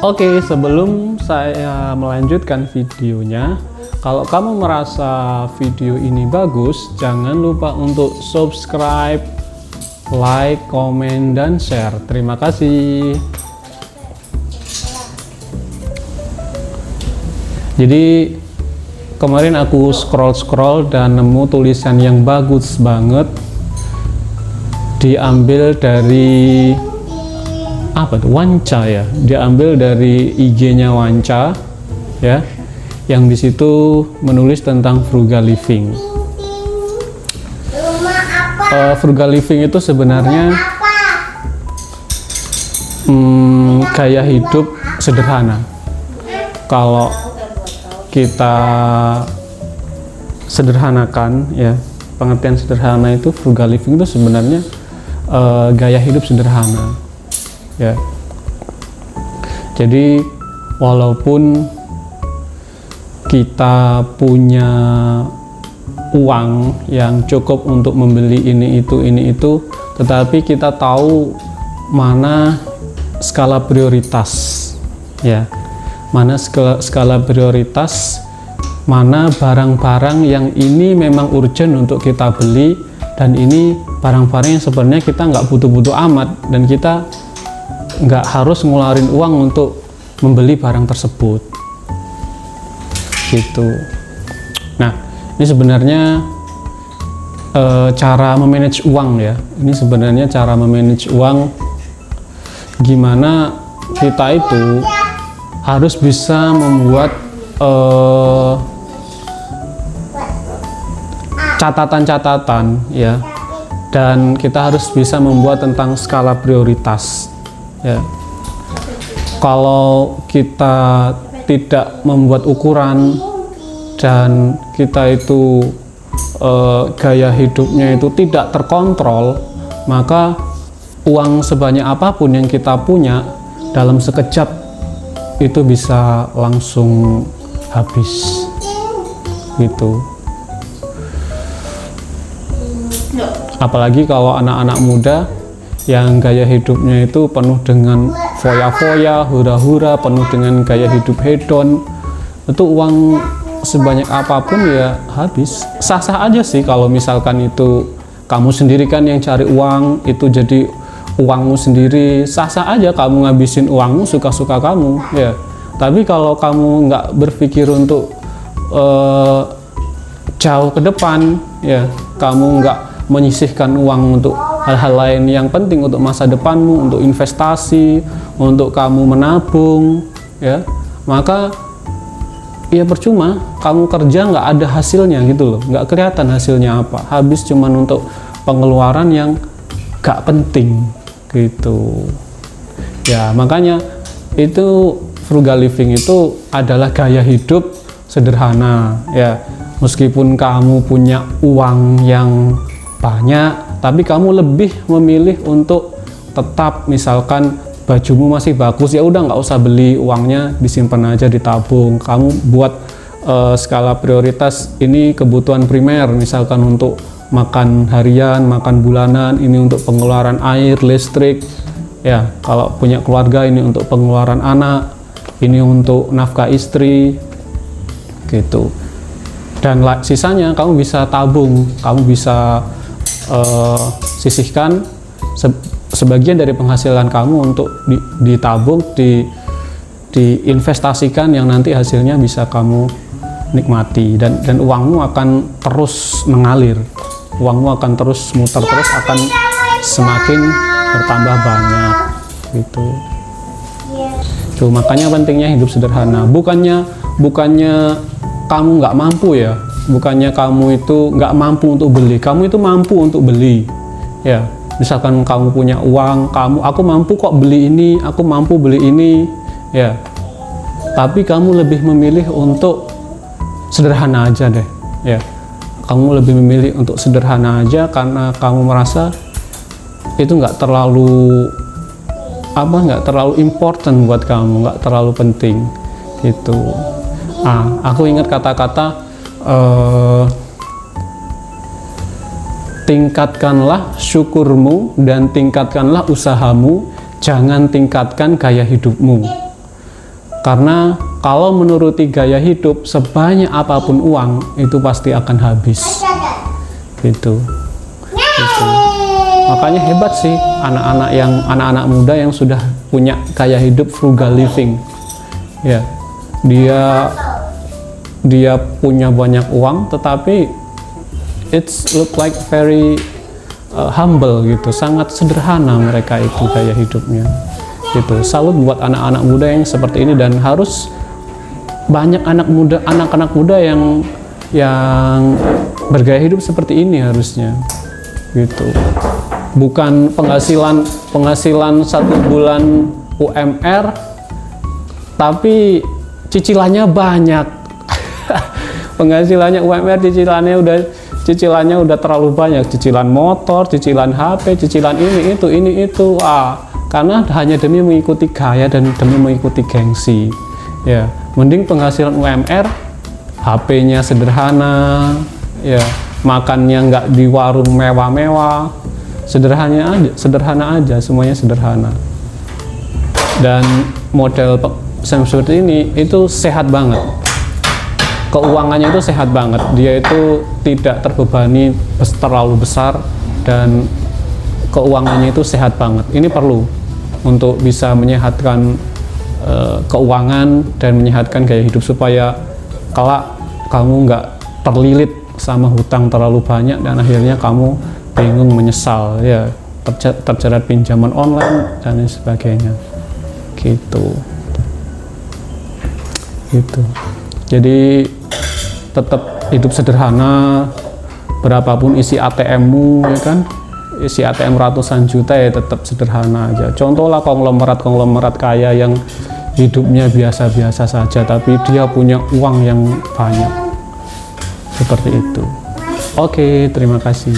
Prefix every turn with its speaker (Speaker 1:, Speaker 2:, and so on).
Speaker 1: Oke, sebelum saya melanjutkan videonya, kalau kamu merasa video ini bagus, jangan lupa untuk subscribe, like, komen, dan share. Terima kasih. Jadi kemarin aku scroll dan nemu tulisan yang bagus banget, diambil dari apa tuh, Wanca ya, diambil dari IG-nya Wanca ya, yang disitu menulis tentang frugal living. Frugal living itu sebenarnya gaya hidup sederhana. Kalau kita sederhanakan ya, pengertian sederhana itu, frugal living itu sebenarnya gaya hidup sederhana ya. Jadi walaupun kita punya uang yang cukup untuk membeli ini itu, tetapi kita tahu mana skala prioritas ya, mana skala prioritas, mana barang-barang yang ini memang urgent untuk kita beli, dan ini barang-barang yang sebenarnya kita nggak butuh-butuh amat, dan kita nggak harus ngeluarin uang untuk membeli barang tersebut gitu. Nah, ini sebenarnya cara memanage uang ya. Ini sebenarnya cara memanage uang, gimana kita itu harus bisa membuat catatan-catatan ya, dan kita harus bisa membuat tentang skala prioritas ya. Kalau kita tidak membuat ukuran dan kita itu gaya hidupnya itu tidak terkontrol, maka uang sebanyak apapun yang kita punya dalam sekejap itu bisa langsung habis gitu. Apalagi kalau anak-anak muda yang gaya hidupnya itu penuh dengan foya-foya, hura-hura, penuh dengan gaya hidup hedon, itu uang sebanyak apapun ya habis. Sah-sah aja sih kalau misalkan itu kamu sendiri kan yang cari uang, itu jadi uangmu sendiri, sah-sah aja kamu ngabisin uangmu suka-suka kamu ya. Tapi kalau kamu nggak berpikir untuk jauh ke depan ya, kamu nggak menyisihkan uang untuk hal-hal lain yang penting untuk masa depanmu, untuk investasi, untuk kamu menabung ya, maka ya percuma kamu kerja nggak ada hasilnya gitu loh, nggak kelihatan hasilnya apa, habis cuman untuk pengeluaran yang nggak penting gitu ya. Makanya itu frugal living itu adalah gaya hidup sederhana ya. Meskipun kamu punya uang yang banyak, tapi kamu lebih memilih untuk tetap, misalkan bajumu masih bagus, ya udah nggak usah beli, uangnya disimpan aja, ditabung. Kamu buat skala prioritas, ini kebutuhan primer, misalkan untuk makan harian, makan bulanan, ini untuk pengeluaran air, listrik ya. Kalau punya keluarga, ini untuk pengeluaran anak, ini untuk nafkah istri gitu. Dan sisanya kamu bisa tabung, kamu bisa sisihkan sebagian dari penghasilan kamu untuk ditabung, diinvestasikan, yang nanti hasilnya bisa kamu nikmati, dan uangmu akan terus mengalir, uangmu akan terus muter, terus akan semakin bertambah banyak gitu. Tuh, makanya pentingnya hidup sederhana. Bukannya kamu nggak mampu ya, bukannya kamu itu nggak mampu untuk beli, kamu itu mampu untuk beli ya. Misalkan kamu punya uang, aku mampu kok beli ini, aku mampu beli ini ya, tapi kamu lebih memilih untuk sederhana aja deh ya. Kamu lebih memilih untuk sederhana aja karena kamu merasa itu nggak terlalu important buat kamu, nggak terlalu penting gitu. Aku ingat kata-kata tingkatkanlah syukurmu dan tingkatkanlah usahamu, jangan tingkatkan gaya hidupmu. Karena kalau menuruti gaya hidup sebanyak apapun uang itu pasti akan habis. Gitu. Makanya hebat sih anak-anak muda yang sudah punya gaya hidup frugal living. Ya, dia punya banyak uang, tetapi it's look like very humble gitu, sangat sederhana mereka itu gaya hidupnya. Gitu. Salut buat anak-anak muda yang seperti ini, dan harus banyak anak-anak muda yang bergaya hidup seperti ini harusnya. Gitu. Bukan penghasilan 1 bulan UMR tapi cicilannya banyak. Penghasilannya UMR, cicilannya udah terlalu banyak, cicilan motor, cicilan HP, cicilan ini itu. Karena hanya demi mengikuti gaya dan demi mengikuti gengsi. Ya, mending penghasilan UMR, HP-nya sederhana, ya, makannya nggak di warung mewah-mewah, sederhana aja, semuanya sederhana. Dan model seperti ini itu sehat banget. Keuangannya itu sehat banget. Dia itu tidak terbebani terlalu besar, dan keuangannya itu sehat banget. Ini perlu untuk bisa menyehatkan keuangan dan menyehatkan gaya hidup, supaya kelak kamu nggak terlilit sama hutang terlalu banyak dan akhirnya kamu bingung, menyesal, ya, terjerat pinjaman online dan lain sebagainya. Gitu. Jadi tetap hidup sederhana, berapapun isi ATM-mu, ya kan, isi ATM ratusan juta, ya tetap sederhana aja. Contohlah konglomerat kaya yang hidupnya biasa-biasa saja tapi dia punya uang yang banyak, seperti itu. Oke, terima kasih.